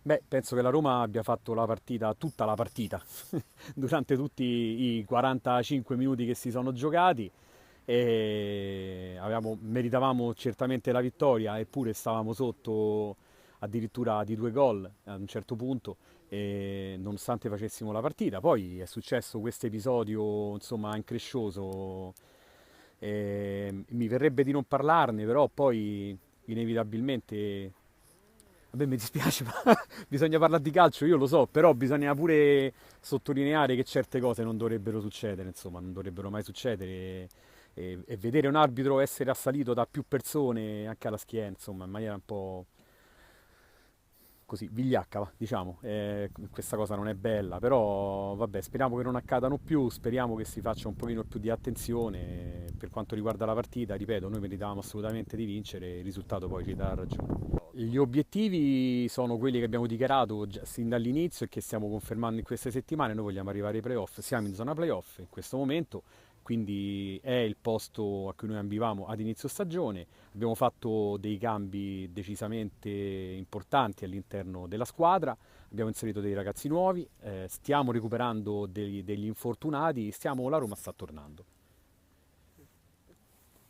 Beh, penso che la Roma abbia fatto la partita, tutta la partita, durante tutti i 45 minuti che si sono giocati e meritavamo certamente la vittoria, eppure stavamo sotto addirittura di 2 gol a un certo punto, e nonostante facessimo la partita. Poi è successo questo episodio, insomma, increscioso, e mi verrebbe di non parlarne, però poi inevitabilmente. Vabbè, mi dispiace, ma bisogna parlare di calcio, io lo so, però bisogna pure sottolineare che certe cose non dovrebbero succedere, insomma, non dovrebbero mai succedere. E vedere un arbitro essere assalito da più persone anche alla schiena, insomma, in maniera un po' così vigliacca, diciamo. Questa cosa non è bella, però vabbè, speriamo che non accadano più, speriamo che si faccia un pochino più di attenzione. Per quanto riguarda la partita, ripeto, noi meritavamo assolutamente di vincere, il risultato poi ci dà ragione. Gli obiettivi sono quelli che abbiamo dichiarato sin dall'inizio e che stiamo confermando in queste settimane. Noi vogliamo arrivare ai playoff, siamo in zona playoff in questo momento, quindi è il posto a cui noi ambivamo ad inizio stagione. Abbiamo fatto dei cambi decisamente importanti all'interno della squadra, abbiamo inserito dei ragazzi nuovi, stiamo recuperando degli infortunati, la Roma sta tornando.